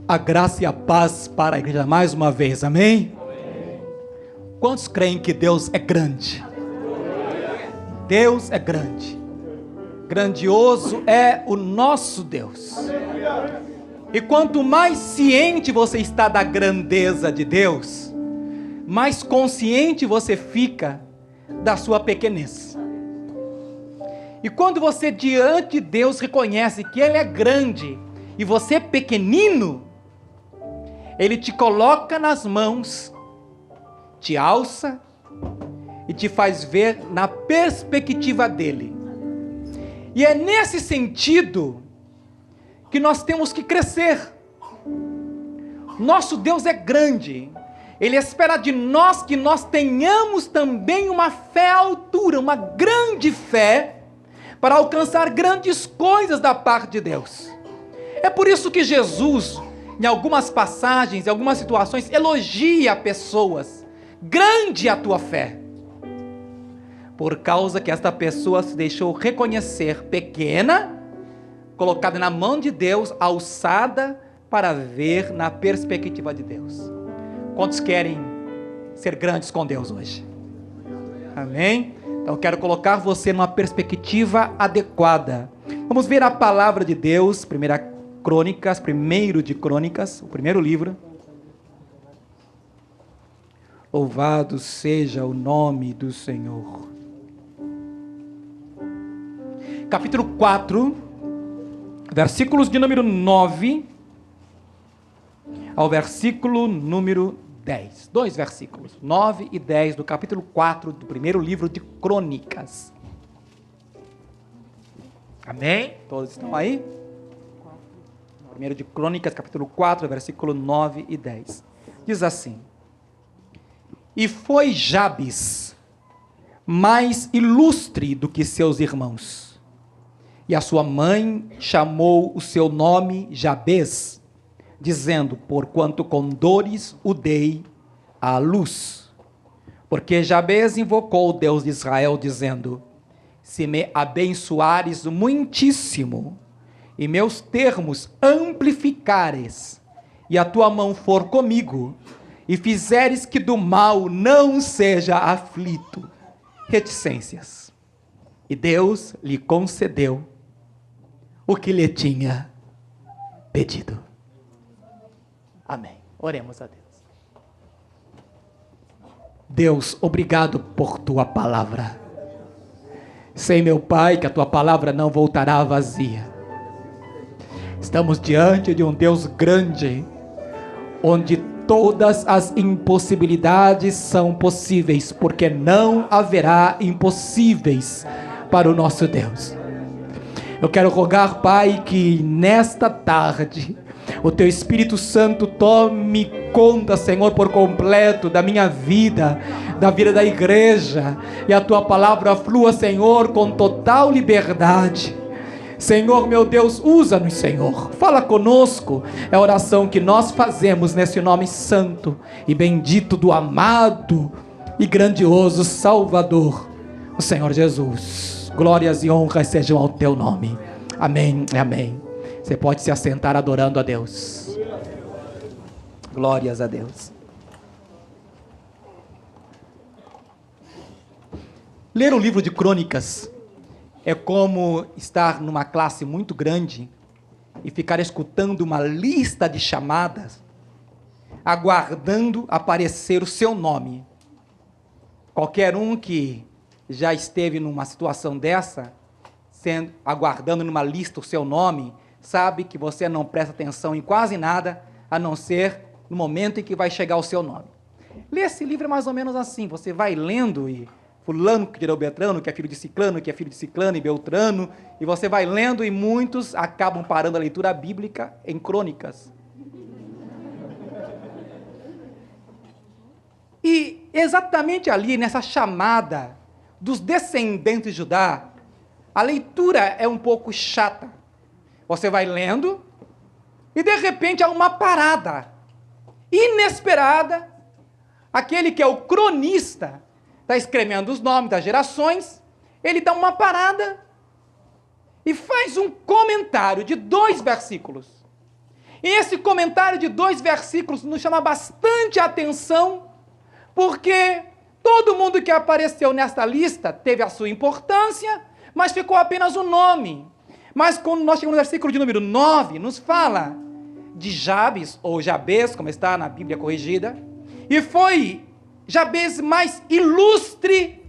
A graça e a paz para a igreja mais uma vez, amém? Quantos creem que Deus é grande? Deus é grande. Grandioso é o nosso Deus. E quanto mais ciente você está da grandeza de Deus, mais consciente você fica da sua pequenez. E quando você diante de Deus reconhece que Ele é grande e você é pequenino, Ele te coloca nas mãos, te alça e te faz ver na perspectiva dele. E é nesse sentido que nós temos que crescer. Nosso Deus é grande. Ele espera de nós que nós tenhamos também uma fé à altura, uma grande fé, para alcançar grandes coisas da parte de Deus. É por isso que Jesus, em algumas passagens, em algumas situações, elogia pessoas. Grande é a tua fé. Por causa que esta pessoa se deixou reconhecer pequena, colocada na mão de Deus, alçada para ver na perspectiva de Deus. Quantos querem ser grandes com Deus hoje? Amém? Então eu quero colocar você numa perspectiva adequada. Vamos ver a palavra de Deus, primeiro de Crônicas, o primeiro livro. Louvado seja o nome do Senhor. Capítulo 4, versículos de número 9 ao versículo número 10. 2 versículos, 9 e 10 do capítulo 4 do primeiro livro de Crônicas. Amém? Todos estão aí? Primeiro de Crônicas, capítulo 4, versículo 9 e 10. Diz assim: E foi Jabes mais ilustre do que seus irmãos, e a sua mãe chamou o seu nome Jabez, dizendo: porquanto com dores o dei à luz. Porque Jabez invocou o Deus de Israel, dizendo: se me abençoares muitíssimo, e meus termos amplificares, e a tua mão for comigo, e fizeres que do mal não seja aflito. Reticências. E Deus lhe concedeu o que lhe tinha pedido. Amém. Oremos a Deus. Deus, obrigado por tua palavra. Sei, meu Pai, que a tua palavra não voltará vazia. Estamos diante de um Deus grande, onde todas as impossibilidades são possíveis, porque não haverá impossíveis para o nosso Deus. Eu quero rogar, Pai, que nesta tarde o teu Espírito Santo tome conta, Senhor, por completo da minha vida, da vida da igreja, e a tua palavra flua, Senhor, com total liberdade. Senhor, meu Deus, usa-nos, Senhor, fala conosco. É a oração que nós fazemos nesse nome santo e bendito do amado e grandioso Salvador, o Senhor Jesus. Glórias e honras sejam ao teu nome. Amém e amém. Você pode se assentar adorando a Deus. Glórias a Deus. Ler o livro de Crônicas é como estar numa classe muito grande e ficar escutando uma lista de chamadas, aguardando aparecer o seu nome. Qualquer um que já esteve numa situação dessa, aguardando numa lista o seu nome, sabe que você não presta atenção em quase nada, a não ser no momento em que vai chegar o seu nome. Ler esse livro é mais ou menos assim, você vai lendo e fulano que gerou Beltrano, que é filho de Ciclano, que é filho de Ciclano e Beltrano, e você vai lendo e muitos acabam parando a leitura bíblica em Crônicas. E exatamente ali, nessa chamada dos descendentes de Judá, a leitura é um pouco chata. Você vai lendo e de repente há uma parada inesperada. Aquele que é o cronista está escrevendo os nomes das gerações, ele dá uma parada e faz um comentário de 2 versículos. E esse comentário de 2 versículos nos chama bastante atenção, porque todo mundo que apareceu nesta lista teve a sua importância, mas ficou apenas o nome. Mas quando nós chegamos no versículo de número 9, nos fala de Jabes, ou Jabes, como está na Bíblia corrigida, e foi Jabes mais ilustre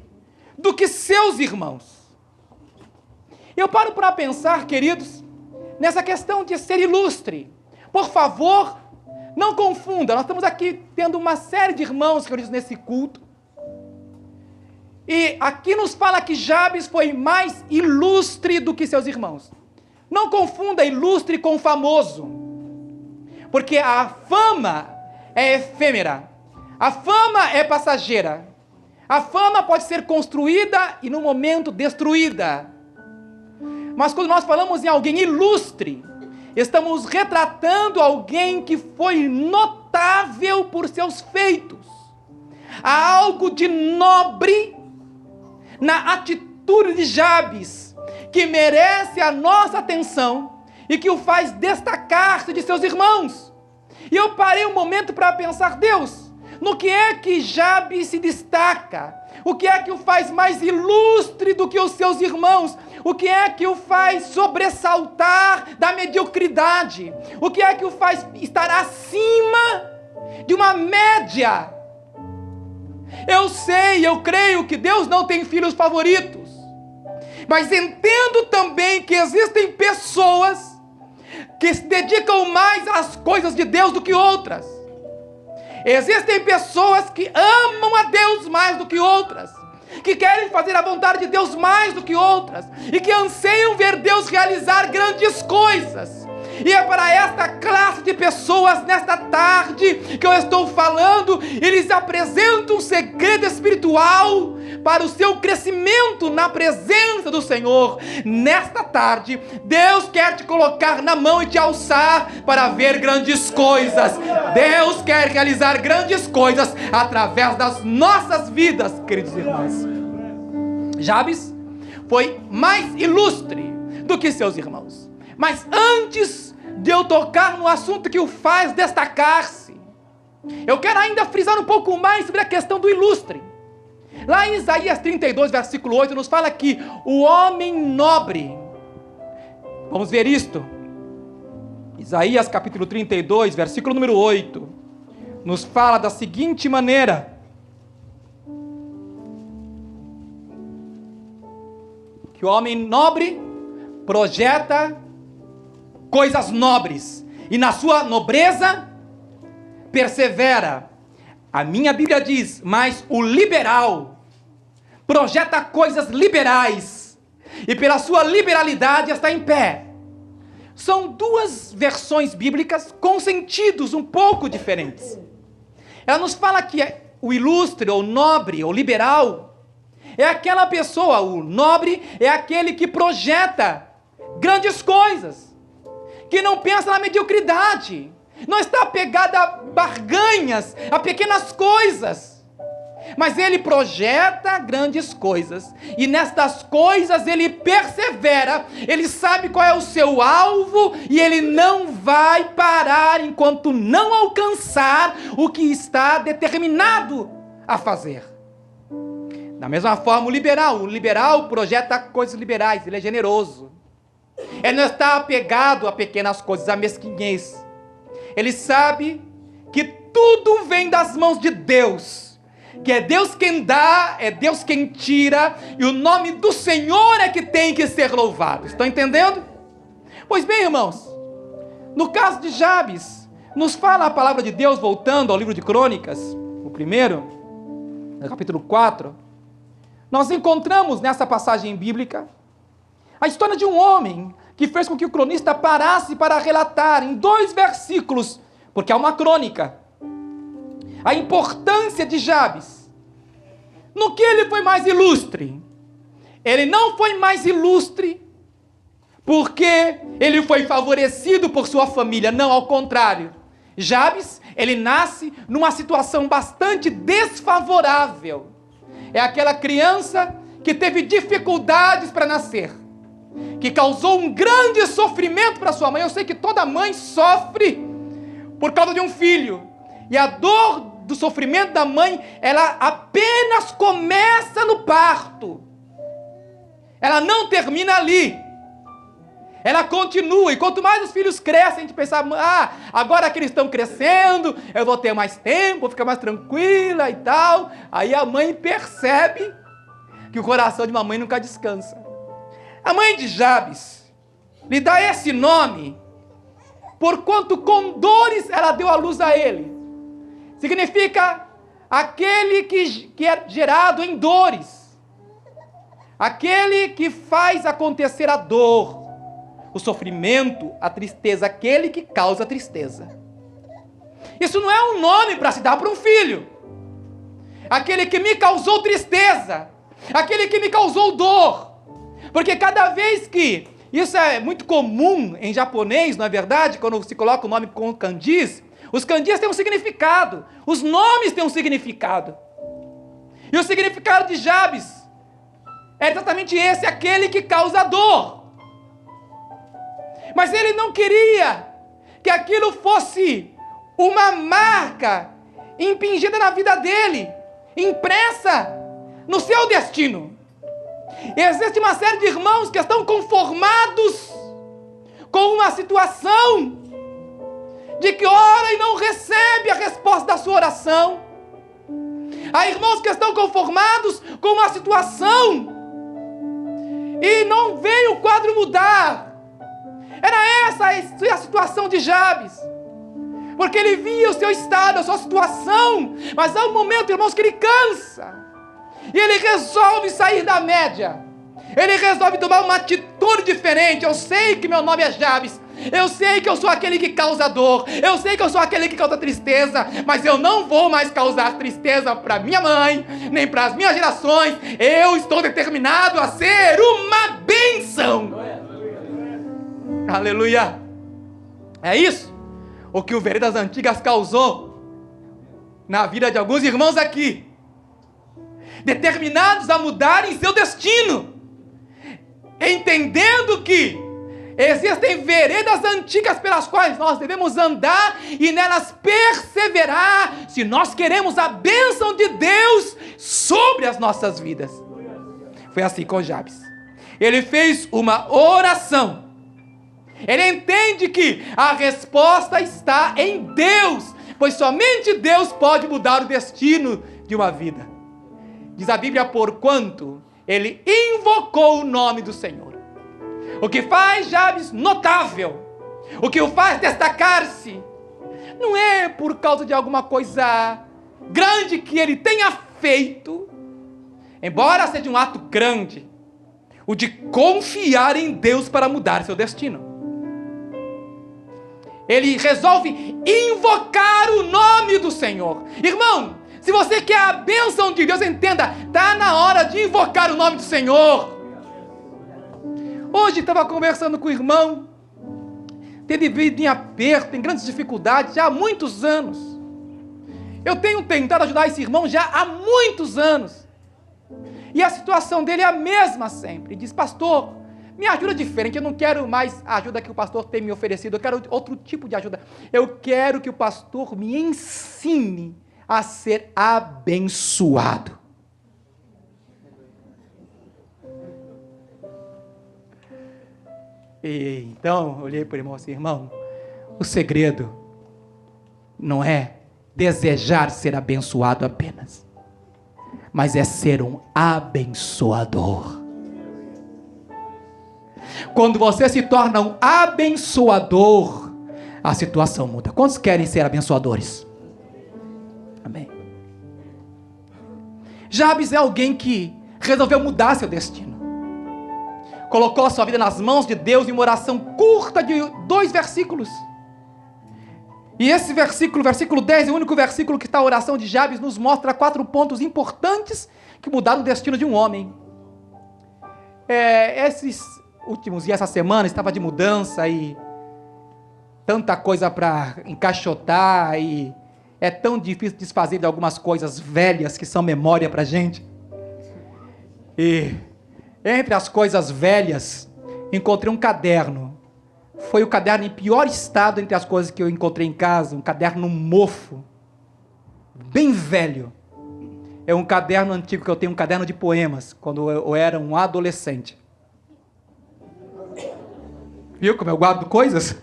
do que seus irmãos. Eu paro para pensar, queridos, nessa questão de ser ilustre. Por favor, não confunda, nós estamos aqui tendo uma série de irmãos reunidos nesse culto, e aqui nos fala que Jabes foi mais ilustre do que seus irmãos. Não confunda ilustre com famoso, porque a fama é efêmera, a fama é passageira, a fama pode ser construída e no momento destruída. Mas quando nós falamos em alguém ilustre, estamos retratando alguém que foi notável por seus feitos. Há algo de nobre na atitude de Jabes, que merece a nossa atenção e que o faz destacar-se de seus irmãos. E eu parei um momento para pensar, Deus, no que é que Jabes se destaca? O que é que o faz mais ilustre do que os seus irmãos? O que é que o faz sobressaltar da mediocridade? O que é que o faz estar acima de uma média? Eu sei, eu creio que Deus não tem filhos favoritos, mas entendo também que existem pessoas que se dedicam mais às coisas de Deus do que outras. Existem pessoas que amam a Deus mais do que outras, que querem fazer a vontade de Deus mais do que outras, e que anseiam ver Deus realizar grandes coisas. E é para esta classe de pessoas, nesta tarde, que eu estou falando. Eles apresentam um segredo espiritual para o seu crescimento na presença do Senhor. Nesta tarde, Deus quer te colocar na mão e te alçar para ver grandes coisas. Deus quer realizar grandes coisas através das nossas vidas, queridos irmãos. Jabes foi mais ilustre do que seus irmãos. Mas antes de eu tocar no assunto que o faz destacar-se, eu quero ainda frisar um pouco mais sobre a questão do ilustre. Lá em Isaías 32, versículo 8, nos fala que o homem nobre, vamos ver isto, Isaías capítulo 32, versículo número 8, nos fala da seguinte maneira: que o homem nobre projeta coisas nobres, e na sua nobreza persevera. A minha Bíblia diz, mas o liberal projeta coisas liberais, e pela sua liberalidade está em pé. São duas versões bíblicas com sentidos um pouco diferentes. Ela nos fala que o ilustre, ou nobre, ou liberal, é aquela pessoa, o nobre é aquele que projeta grandes coisas, que não pensa na mediocridade, não está apegado a barganhas, a pequenas coisas, mas ele projeta grandes coisas, e nestas coisas ele persevera, ele sabe qual é o seu alvo, e ele não vai parar enquanto não alcançar o que está determinado a fazer. Da mesma forma, o liberal projeta coisas liberais, ele é generoso. Ele não está apegado a pequenas coisas, a mesquinhez. Ele sabe que tudo vem das mãos de Deus, que é Deus quem dá, é Deus quem tira, e o nome do Senhor é que tem que ser louvado. Estão entendendo? Pois bem, irmãos, no caso de Jabes, nos fala a palavra de Deus, voltando ao livro de Crônicas, o primeiro, no capítulo 4, nós encontramos nessa passagem bíblica a história de um homem que fez com que o cronista parasse para relatar em 2 versículos, porque é uma crônica, a importância de Jabes. No que ele foi mais ilustre? Ele não foi mais ilustre porque ele foi favorecido por sua família, não, ao contrário. Jabes, ele nasce numa situação bastante desfavorável. É aquela criança que teve dificuldades para nascer, que causou um grande sofrimento para sua mãe. Eu sei que toda mãe sofre por causa de um filho. E a dor do sofrimento da mãe, ela apenas começa no parto. Ela não termina ali. Ela continua. E quanto mais os filhos crescem, a gente pensa, agora que eles estão crescendo, eu vou ter mais tempo, vou ficar mais tranquila e tal. Aí a mãe percebe que o coração de uma mãe nunca descansa. A mãe de Jabes lhe dá esse nome, porquanto com dores ela deu à luz a ele. Significa aquele que é gerado em dores. Aquele que faz acontecer a dor, o sofrimento, a tristeza, aquele que causa tristeza. Isso não é um nome para se dar para um filho. Aquele que me causou tristeza, aquele que me causou dor. Porque cada vez que, isso é muito comum em japonês, não é verdade? Quando se coloca o nome com kanjis, os kanjis têm um significado, os nomes têm um significado. E o significado de Jabes é exatamente esse, aquele que causa dor. Mas ele não queria que aquilo fosse uma marca impingida na vida dele, impressa no seu destino. Existe uma série de irmãos que estão conformados com uma situação de que ora e não recebe a resposta da sua oração. Há irmãos que estão conformados com uma situação e não veio o quadro mudar. Era essa a situação de Jabes, porque ele via o seu estado, a sua situação, mas há um momento, irmãos, que ele cansa, e ele resolve sair da média, ele resolve tomar uma atitude diferente. Eu sei que meu nome é Jabes, eu sei que eu sou aquele que causa dor, eu sei que eu sou aquele que causa tristeza, mas eu não vou mais causar tristeza para minha mãe, nem para as minhas gerações. Eu estou determinado a ser uma bênção. Aleluia. É isso o que o Veredas Antigas causou na vida de alguns irmãos aqui, determinados a mudarem seu destino, entendendo que existem veredas antigas pelas quais nós devemos andar e nelas perseverar, se nós queremos a bênção de Deus sobre as nossas vidas. Foi assim com Jabes. Ele fez uma oração. Ele entende que a resposta está em Deus, pois somente Deus pode mudar o destino de uma vida. Diz a Bíblia, porquanto ele invocou o nome do Senhor. O que faz Jabes notável, o que o faz destacar-se, não é por causa de alguma coisa grande que ele tenha feito, embora seja um ato grande, o de confiar em Deus para mudar seu destino. Ele resolve invocar o nome do Senhor. Irmão, se você quer a bênção de Deus, entenda, está na hora de invocar o nome do Senhor. Hoje estava conversando com o irmão, tem vivido em aperto, em grandes dificuldades, já há muitos anos. Eu tenho tentado ajudar esse irmão já há muitos anos. E a situação dele é a mesma sempre. Ele diz, pastor, me ajuda diferente, eu não quero mais a ajuda que o pastor tem me oferecido, eu quero outro tipo de ajuda. Eu quero que o pastor me ensine a ser abençoado. E então, eu olhei para o irmão assim, irmão, o segredo não é desejar ser abençoado apenas, mas é ser um abençoador. Quando você se torna um abençoador, a situação muda. Quantos querem ser abençoadores? Amém. Jabes é alguém que resolveu mudar seu destino. Colocou a sua vida nas mãos de Deus em uma oração curta de 2 versículos. E esse versículo, versículo 10, é o único versículo que está a oração de Jabes, nos mostra 4 pontos importantes que mudaram o destino de um homem. Esses últimos dias, essa semana, estava de mudança e tanta coisa para encaixotar e é tão difícil desfazer de algumas coisas velhas que são memória para a gente. E entre as coisas velhas, encontrei um caderno foi o caderno em pior estado entre as coisas que eu encontrei em casa, um caderno mofo, bem velho. É um caderno antigo que eu tenho, um caderno de poemas, quando eu era um adolescente. Viu como eu guardo coisas?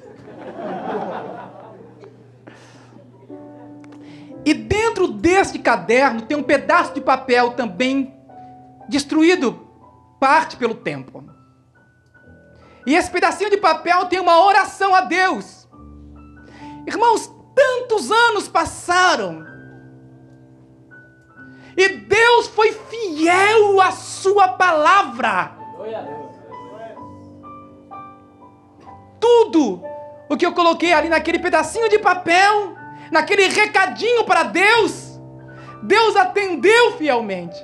E dentro deste caderno tem um pedaço de papel também destruído, parte pelo tempo. E esse pedacinho de papel tem uma oração a Deus. Irmãos, tantos anos passaram. E Deus foi fiel à sua palavra. Tudo o que eu coloquei ali naquele pedacinho de papel, naquele recadinho para Deus, Deus atendeu fielmente.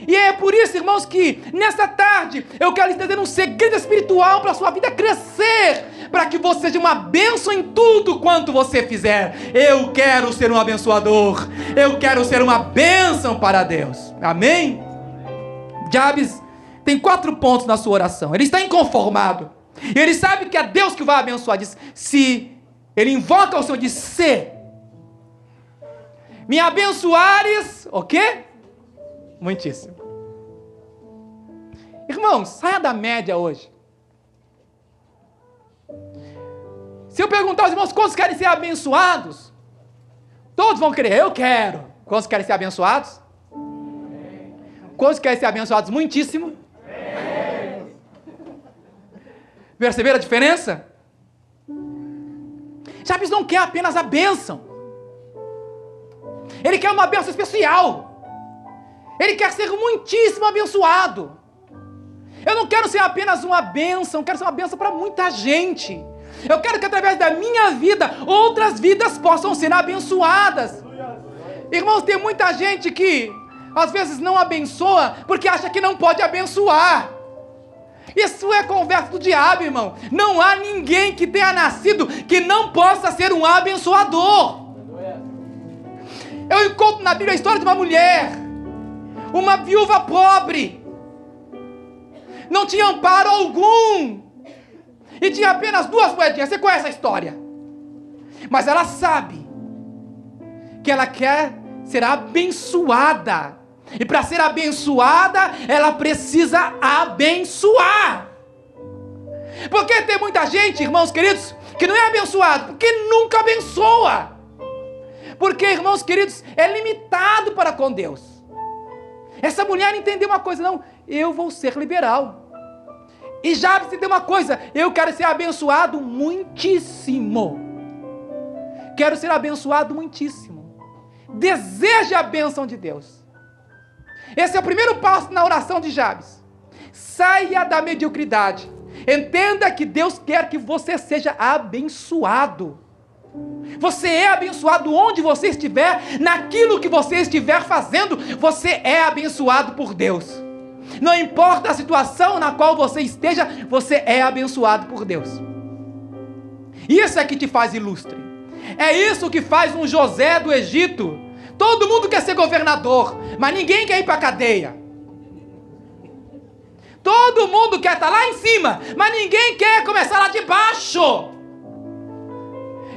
E é por isso, irmãos, que nessa tarde eu quero lhes trazer um segredo espiritual para a sua vida crescer, para que você seja uma bênção em tudo quanto você fizer. Eu quero ser um abençoador, eu quero ser uma bênção para Deus. Amém? Jabes tem 4 pontos na sua oração. Ele está inconformado. Ele sabe que é Deus que vai abençoar. Diz, se ele invoca o Senhor, diz, se me abençoares, o quê? Muitíssimo. Irmãos, saia da média hoje. Se eu perguntar aos irmãos quantos querem ser abençoados, todos vão querer, eu quero. Quantos querem ser abençoados? Quantos querem ser abençoados? Muitíssimo. Perceberam a diferença? Jabes não quer apenas a bênção. Ele quer uma bênção especial. Ele quer ser muitíssimo abençoado. Eu não quero ser apenas uma bênção, eu quero ser uma bênção para muita gente. Eu quero que através da minha vida, outras vidas possam ser abençoadas. Irmãos, tem muita gente que às vezes não abençoa porque acha que não pode abençoar. Isso é conversa do diabo, irmão. Não há ninguém que tenha nascido que não possa ser um abençoador. Eu encontro na Bíblia a história de uma mulher, uma viúva pobre, não tinha amparo algum, e tinha apenas 2 moedinhas. Você conhece a história? Mas ela sabe que ela quer ser abençoada, e para ser abençoada, ela precisa abençoar. Porque tem muita gente, irmãos queridos, que não é abençoado, porque nunca abençoa. Porque, irmãos queridos, é limitado para com Deus. Essa mulher entendeu uma coisa, não, eu vou ser liberal. E Jabes entendeu uma coisa, eu quero ser abençoado muitíssimo. Quero ser abençoado muitíssimo. Deseja a bênção de Deus. Esse é o primeiro passo na oração de Jabes. Saia da mediocridade. Entenda que Deus quer que você seja abençoado. Você é abençoado onde você estiver, naquilo que você estiver fazendo, você é abençoado por Deus. Não importa a situação na qual você esteja, você é abençoado por Deus. Isso é que te faz ilustre. É isso que faz um José do Egito. Todo mundo quer ser governador, mas ninguém quer ir para a cadeia. Todo mundo quer estar lá em cima, mas ninguém quer começar lá de baixo.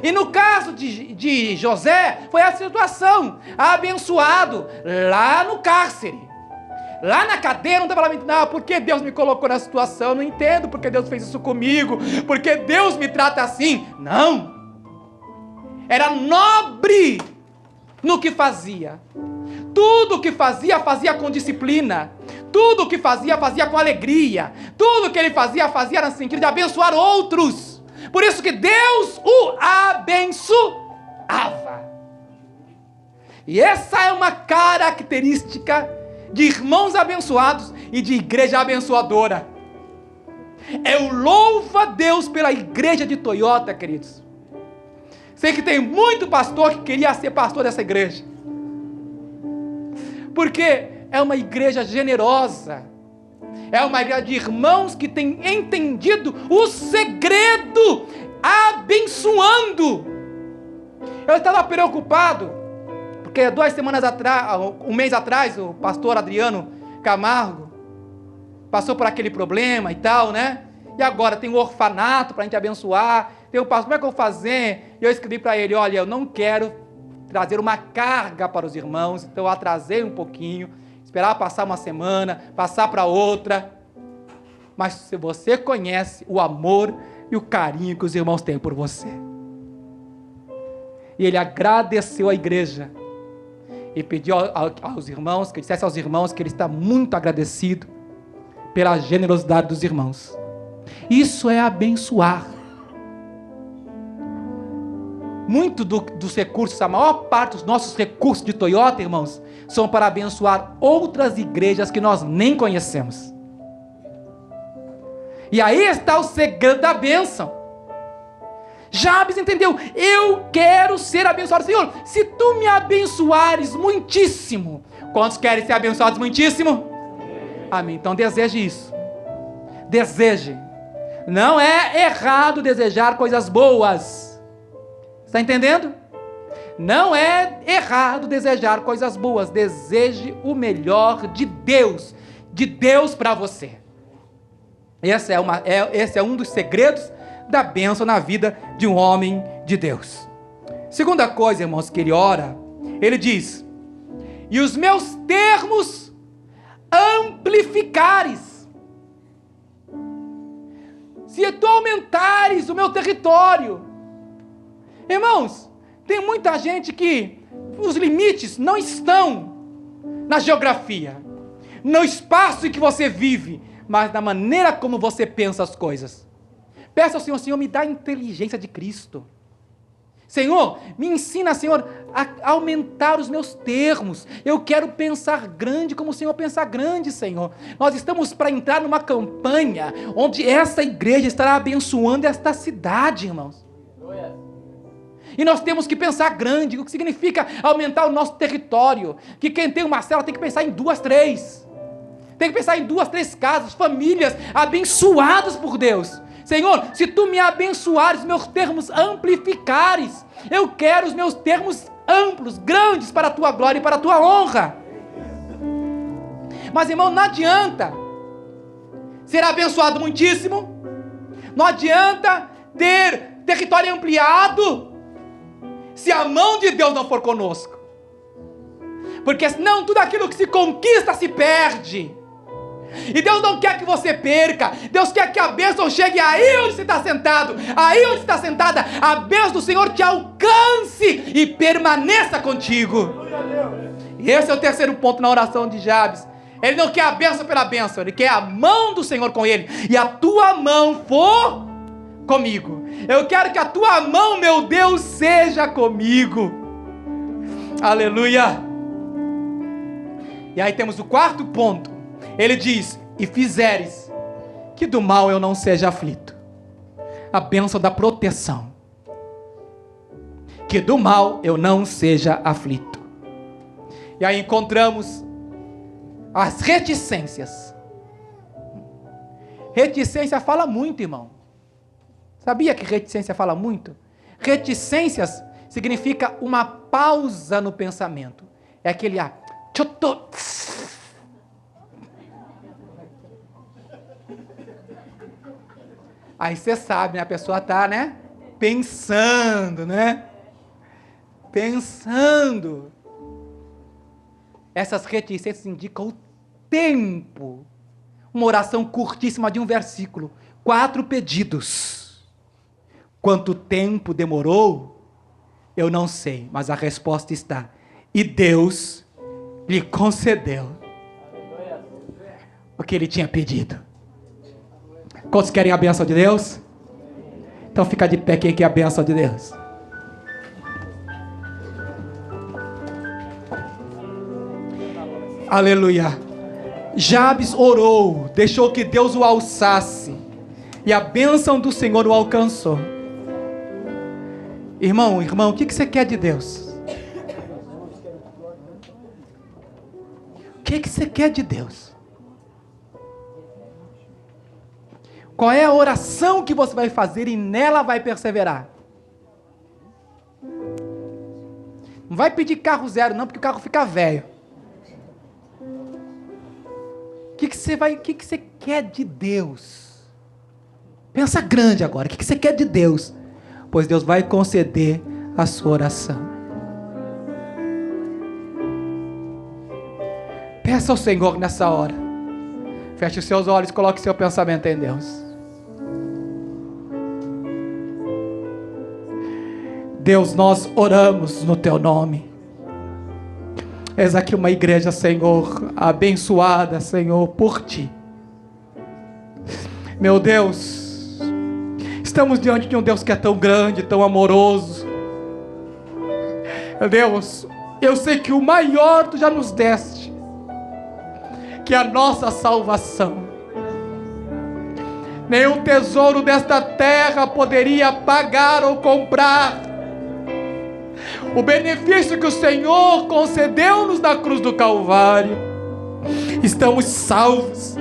E no caso de José, foi a situação, abençoado lá no cárcere. Lá na cadeia não estava lamentando, não, porque Deus me colocou nessa situação, eu não entendo porque Deus fez isso comigo, porque Deus me trata assim. Não. Era nobre no que fazia. Tudo o que fazia, fazia com disciplina. Tudo o que fazia, fazia com alegria. Tudo que ele fazia, fazia no sentido de abençoar outros. Por isso que Deus o abençoava. E essa é uma característica de irmãos abençoados e de igreja abençoadora. Eu louvo a Deus pela igreja de Toyota, queridos. Sei que tem muito pastor que queria ser pastor dessa igreja. Porque é uma igreja generosa. É uma igreja de irmãos que tem entendido o segredo, abençoando. Eu estava preocupado, porque 2 semanas atrás, um mês atrás, o pastor Adriano Camargo passou por aquele problema e tal, né? E agora tem um orfanato para a gente abençoar. Tem um pastor, como é que eu vou fazer? E eu escrevi para ele, olha, eu não quero trazer uma carga para os irmãos, então eu atrasei um pouquinho, esperar passar uma semana, passar para outra. Mas se você conhece o amor e o carinho que os irmãos têm por você. E ele agradeceu à igreja e pediu aos irmãos, que dissesse aos irmãos que ele está muito agradecido pela generosidade dos irmãos. Isso é abençoar. Muito dos recursos, a maior parte dos nossos recursos de Toyota, irmãos, são para abençoar outras igrejas que nós nem conhecemos. E aí está o segredo da bênção. Jabes entendeu, eu quero ser abençoado. Senhor, se tu me abençoares muitíssimo, quantos querem ser abençoados muitíssimo? Amém. Então deseje isso. Deseje. Não é errado desejar coisas boas. Está entendendo? Não é errado desejar coisas boas. Deseje o melhor de Deus para você. Esse é um dos segredos da bênção na vida de um homem de Deus. Segunda coisa, irmãos, que ele ora, ele diz, e os meus termos amplificares. Se tu aumentares o meu território. Irmãos, tem muita gente que os limites não estão na geografia, no espaço em que você vive, mas na maneira como você pensa as coisas. Peça ao Senhor, Senhor, me dá a inteligência de Cristo. Senhor, me ensina, Senhor, a aumentar os meus termos. Eu quero pensar grande como o Senhor pensa grande, Senhor. Nós estamos para entrar numa campanha onde essa igreja estará abençoando esta cidade, irmãos. E nós temos que pensar grande, o que significa aumentar o nosso território. Que quem tem uma célula tem que pensar em 2, 3. Tem que pensar em 2, 3 casas, famílias abençoadas por Deus. Senhor, se tu me abençoares, meus termos amplificares, eu quero os meus termos amplos, grandes para a tua glória e para a tua honra. Mas, irmão, não adianta ser abençoado muitíssimo, não adianta ter território ampliado, se a mão de Deus não for conosco. Porque senão tudo aquilo que se conquista se perde. E Deus não quer que você perca. Deus quer que a bênção chegue aí onde você está sentado, aí onde você está sentada. A bênção do Senhor te alcance e permaneça contigo. E esse é o terceiro ponto na oração de Jabes. Ele não quer a bênção pela bênção, ele quer a mão do Senhor com ele. E a tua mão for comigo. Eu quero que a tua mão, meu Deus, seja comigo. Aleluia. E aí temos o quarto ponto. Ele diz, e fizeres que do mal eu não seja aflito. A bênção da proteção. Que do mal eu não seja aflito. E aí encontramos as reticências. Reticência fala muito, irmão. Sabia que reticência fala muito? Reticências significa uma pausa no pensamento. É aquele aí você sabe, né? A pessoa está, né? Pensando, né? Pensando. Essas reticências indicam o tempo. Uma oração curtíssima de um versículo. 4 pedidos. Quanto tempo demorou? Eu não sei, mas a resposta está. E Deus lhe concedeu o que ele tinha pedido. Quantos querem a bênção de Deus? Então fica de pé quem quer a bênção de Deus. Aleluia. Jabes orou, deixou que Deus o alçasse, e a bênção do Senhor o alcançou. Irmão, o que você quer de Deus? O que você quer de Deus? Qual é a oração que você vai fazer e nela vai perseverar? Não vai pedir carro zero não, porque o carro fica velho. O que você quer de Deus? Pensa grande agora. O que você quer de Deus? Pois Deus vai conceder a sua oração. Peça ao Senhor nessa hora. Feche os seus olhos e coloque seu pensamento em Deus. Deus, nós oramos no Teu nome. Eis aqui uma igreja, Senhor, abençoada, Senhor, por Ti. Meu Deus, estamos diante de um Deus que é tão grande, tão amoroso. Meu Deus, eu sei que o maior Tu já nos deste, que é a nossa salvação. Nenhum tesouro desta terra poderia pagar ou comprar o benefício que o Senhor concedeu-nos na cruz do Calvário. Estamos salvos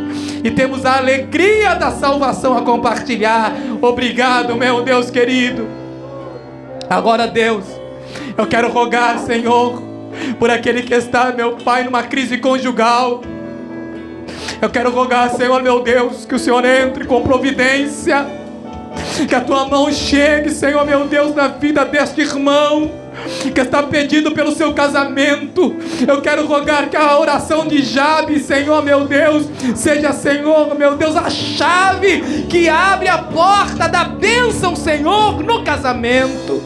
e temos a alegria da salvação a compartilhar. Obrigado, meu Deus querido. Agora, Deus, eu quero rogar, Senhor, por aquele que está, meu Pai, numa crise conjugal. Eu quero rogar, Senhor, meu Deus, que o Senhor entre com providência, que a Tua mão chegue, Senhor, meu Deus, na vida deste irmão que está pedindo pelo seu casamento. Eu quero rogar que a oração de Jabe, Senhor, meu Deus, seja, Senhor, meu Deus, a chave que abre a porta da bênção, Senhor, no casamento.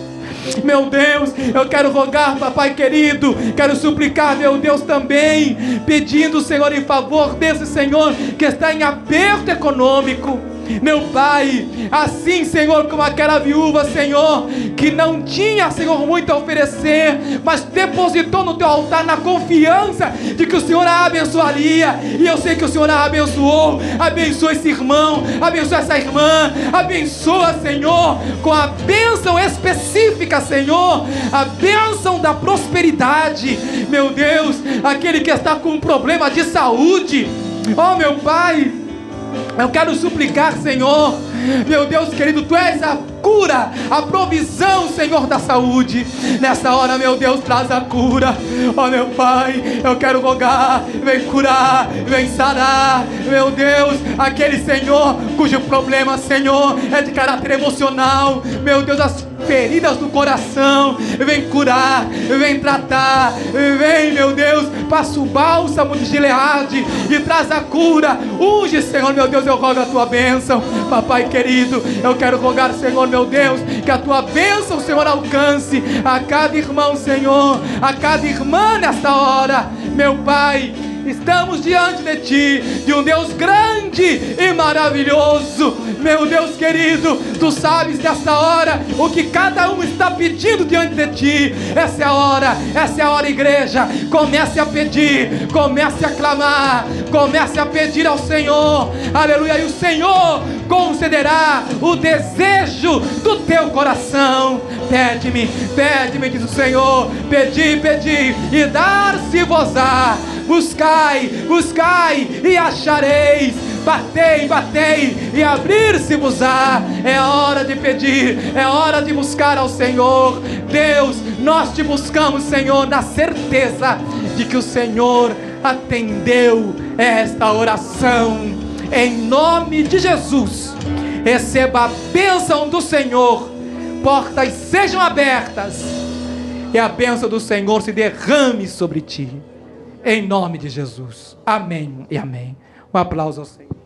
Meu Deus, eu quero rogar, papai querido, quero suplicar, meu Deus, também, pedindo, Senhor, em favor desse Senhor que está em aperto econômico. Meu Pai, assim, Senhor, como aquela viúva, Senhor, que não tinha, Senhor, muito a oferecer, mas depositou no Teu altar na confiança de que o Senhor a abençoaria, e eu sei que o Senhor a abençoou. Abençoa esse irmão, abençoa essa irmã, abençoa, Senhor, com a bênção específica, Senhor, a bênção da prosperidade. Meu Deus, aquele que está com um problema de saúde, oh meu Pai, eu quero suplicar, Senhor, meu Deus querido, Tu és a cura, a provisão, Senhor, da saúde. Nessa hora, meu Deus, traz a cura. Oh meu Pai, eu quero rogar, vem curar, vem sarar, meu Deus, aquele, Senhor, cujo problema, Senhor, é de caráter emocional. Meu Deus, as feridas do coração, vem curar, vem tratar, vem, meu Deus, passa o bálsamo de Gileade e traz a cura. Unge, Senhor, meu Deus, eu rogo a Tua bênção. Papai querido, eu quero rogar, Senhor, meu Deus, que a Tua bênção, Senhor, alcance a cada irmão, Senhor, a cada irmã nesta hora. Meu Pai, estamos diante de Ti, de um Deus grande e maravilhoso. Meu Deus querido, Tu sabes nesta hora o que cada um está pedindo diante de Ti. Essa é a hora, igreja. Comece a pedir, comece a clamar, comece a pedir ao Senhor, aleluia, e o Senhor concederá o desejo do teu coração. Pede-me, diz o Senhor, pedi, e dar-se-vos-á. Buscai, e achareis. Batei, e abrir-se-vos-á. É hora de pedir, é hora de buscar ao Senhor. Deus, nós Te buscamos, Senhor, na certeza de que o Senhor atendeu esta oração. Em nome de Jesus, receba a bênção do Senhor. Portas sejam abertas e a bênção do Senhor se derrame sobre ti. Em nome de Jesus. Amém e amém. Um aplauso ao Senhor.